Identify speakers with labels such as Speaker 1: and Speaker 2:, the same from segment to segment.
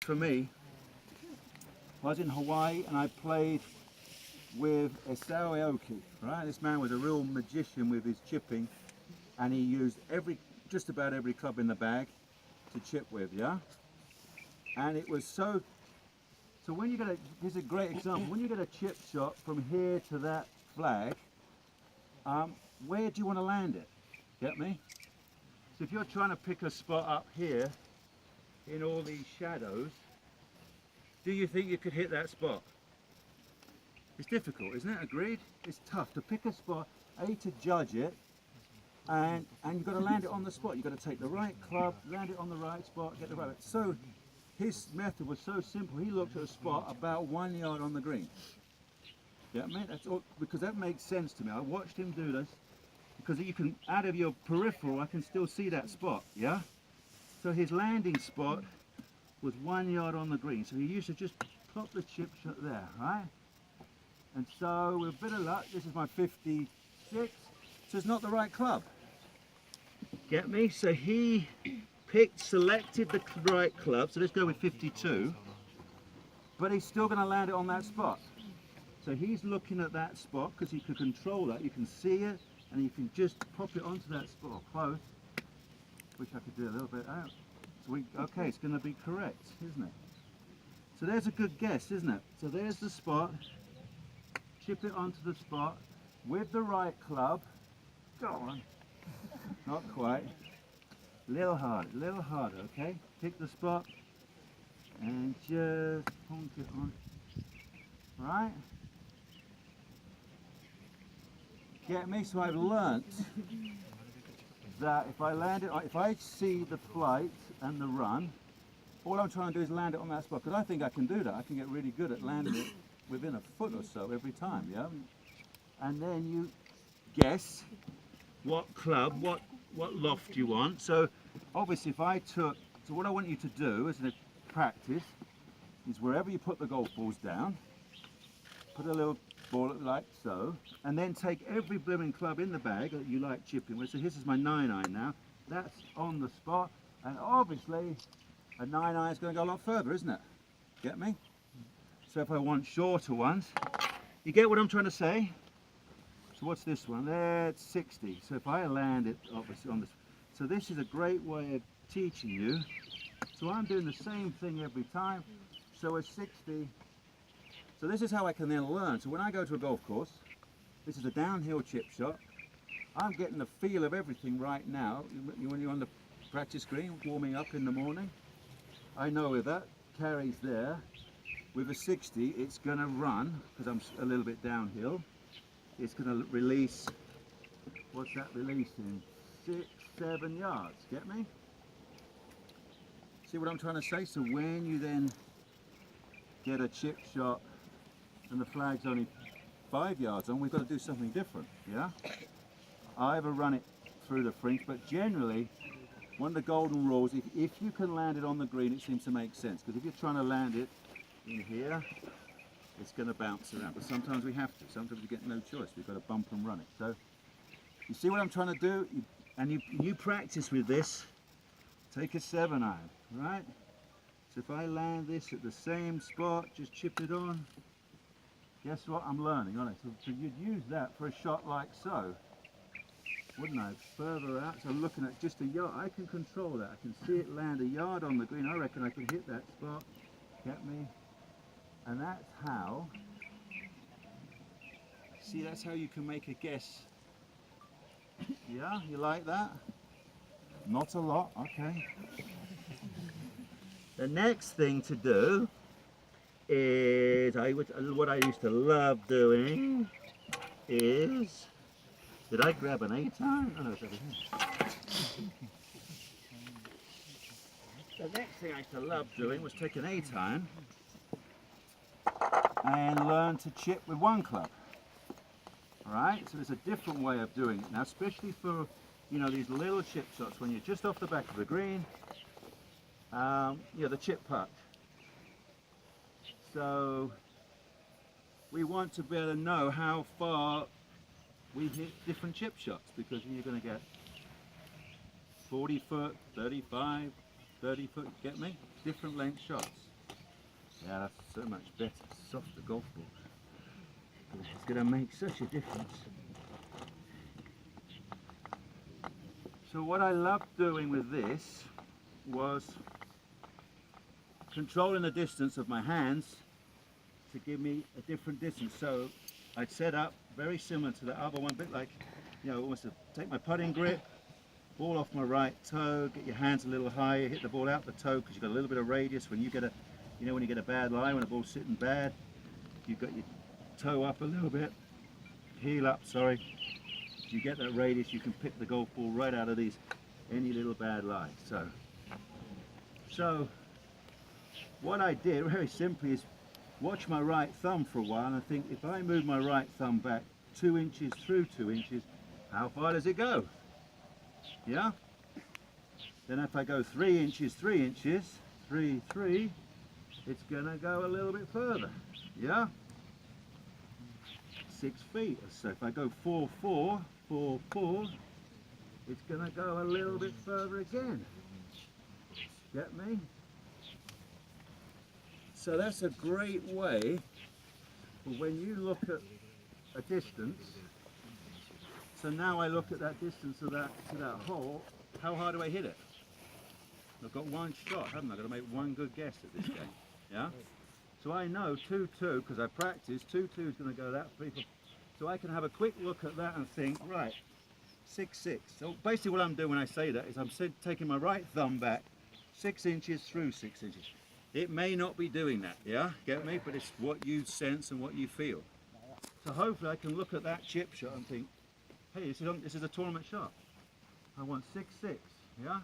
Speaker 1: for me, I was in Hawaii and I played with Isao Aoki, right? This man was a real magician with his chipping, and he used just about every club in the bag to chip with, yeah? And it was so when you get here's a great example, when you get a chip shot from here to that flag, where do you want to land it? Get me? So if you're trying to pick a spot up here in all these shadows, do you think you could hit that spot? It's difficult, isn't it? Agreed? It's tough to pick a spot, to judge it, and you've got to land it on the spot. You've got to take the right club, land it on the right spot, get the right. So his method was so simple. He looked at a spot about 1 yard on the green. Yeah, mate, that's all, because that makes sense to me. I watched him do this because you can, out of your peripheral, I can still see that spot. Yeah. So his landing spot was 1 yard on the green. So he used to just plop the chip shot there, right? And so with a bit of luck, this is my 56. So it's not the right club. Get me? So he selected the right club. So let's go with 52. But he's still going to land it on that spot. So he's looking at that spot because he can control that. You can see it, and you can just pop it onto that spot close. Wish I could do a little bit out. So okay, it's going to be correct, isn't it? So there's a good guess, isn't it? So there's the spot. Chip it onto the spot with the right club. Go on. Not quite. Little harder, okay? Pick the spot and just honk it on. Right? Get me? So I've learnt that if I land it, if I see the flight and the run, all I'm trying to do is land it on that spot, because I think I can do that. I can get really good at landing it within a foot or so every time, yeah? And then you guess what club, what loft you want. So obviously if I took, so what I want you to do as a practice is wherever you put the golf balls down, put a little ball like so, and then take every blooming club in the bag that you like chipping with. So this is my 9-iron now. That's on the spot, and obviously a 9-iron is going to go a lot further, isn't it? Get me? So if I want shorter ones, you get what I'm trying to say? So what's this one? That's 60. So if I land it obviously on this, so this is a great way of teaching you. So I'm doing the same thing every time. So a 60. So this is how I can then learn. So when I go to a golf course, this is a downhill chip shot. I'm getting the feel of everything right now. When you're on the practice green, warming up in the morning, I know if that carries there, with a 60, it's going to run, because I'm a little bit downhill. It's going to release, what's that releasing? 6, 7 yards, get me? See what I'm trying to say? So when you then get a chip shot and the flag's only 5 yards on, we've got to do something different, yeah? I ever run it through the fringe, but generally, one of the golden rules, if you can land it on the green, it seems to make sense, because if you're trying to land it in here, it's going to bounce around, but sometimes we have to. Sometimes we get no choice. We've got to bump and run it. So you see what I'm trying to do? You practice with this. Take a 7-iron, right? So if I land this at the same spot, just chip it on. Guess what? I'm learning, aren't I? So you'd use that for a shot like so, wouldn't I? Further out. So I'm looking at just a yard. I can control that. I can see it land a yard on the green. I reckon I can hit that spot. Get me? And that's how, see, that's how you can make a guess. Yeah, you like that? Not a lot, okay. The next thing to do is, what I used to love doing is, did I grab an 8-iron? Oh no, it's over here. The next thing I used to love doing was take an 8-iron and learn to chip with one club. Alright, so there's a different way of doing it now, especially for, you know, these little chip shots when you're just off the back of the green, the chip putt. So we want to be able to know how far we hit different chip shots, because you're going to get 40 foot, 35, 30 foot, get me? Different length shots. Yeah, that's so much better. Softer golf balls. It's going to make such a difference. So what I loved doing with this was controlling the distance of my hands to give me a different distance. So I'd set up very similar to the other one, a bit like, you know, almost to take my putting grip, ball off my right toe, get your hands a little higher, hit the ball out the toe because you've got a little bit of radius. When you get a, you know, when you get a bad lie, when the ball's sitting bad, you've got your toe up a little bit, heel up, sorry. You get that radius, you can pick the golf ball right out of these, any little bad lie. So what I did very simply is watch my right thumb for a while and think, if I move my right thumb back 2 inches through 2 inches, how far does it go? Yeah? Then if I go 3 inches, 3 inches, 3, 3, it's gonna go a little bit further. Yeah? 6 feet. So if I go 4, 4, 4, 4, it's gonna go a little bit further again. Get me? So that's a great way for when you look at a distance. So now I look at that distance of that to that hole. How hard do I hit it? I've got one shot, haven't I? I've got to make one good guess at this game. Yeah. So I know 2-2 because I practice. 2-2 is going to go that free. So I can have a quick look at that and think, right, 6-6. So basically what I'm doing when I say that is I'm taking my right thumb back 6 inches through 6 inches. It may not be doing that, yeah, get me? But it's what you sense and what you feel. So hopefully I can look at that chip shot and think, hey, this is a tournament shot. I want 6-6, yeah?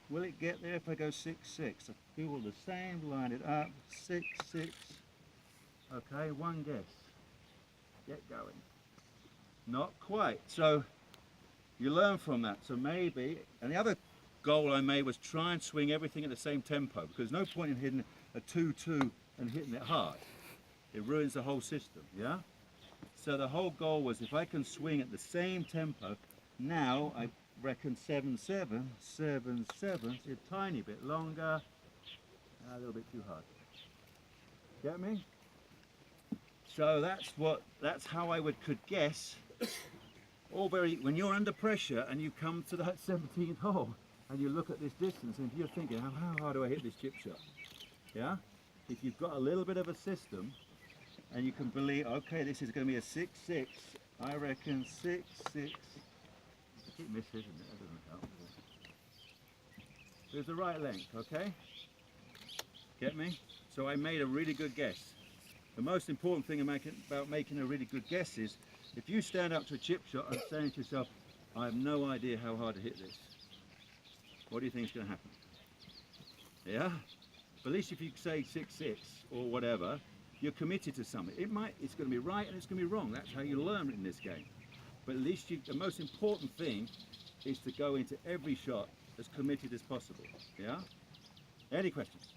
Speaker 1: Will it get there if I go 6-6? I feel the same, line it up, 6-6. Okay, one guess. Get going. Not quite. So you learn from that. So maybe, and the other goal I made was try and swing everything at the same tempo, because there's no point in hitting a 2-2 and hitting it hard. It ruins the whole system, yeah? So the whole goal was if I can swing at the same tempo, now I reckon 7-7, 7-7, a tiny bit longer, a little bit too hard. Get me? So that's how I could guess. All very, when you're under pressure and you come to that 17th hole and you look at this distance and you're thinking, how hard do I hit this chip shot? Yeah? If you've got a little bit of a system and you can believe, okay, this is going to be a 6-6, I reckon 6-6. I keep missing, isn't it? That doesn't help. There's the right length, okay? Get me? So I made a really good guess. The most important thing about making a really good guess is if you stand up to a chip shot and saying to yourself, I have no idea how hard to hit this, what do you think is going to happen? Yeah? But at least if you say 6-6 or whatever, you're committed to something. It's going to be right and it's going to be wrong. That's how you learn in this game. But at least the most important thing is to go into every shot as committed as possible. Yeah? Any questions?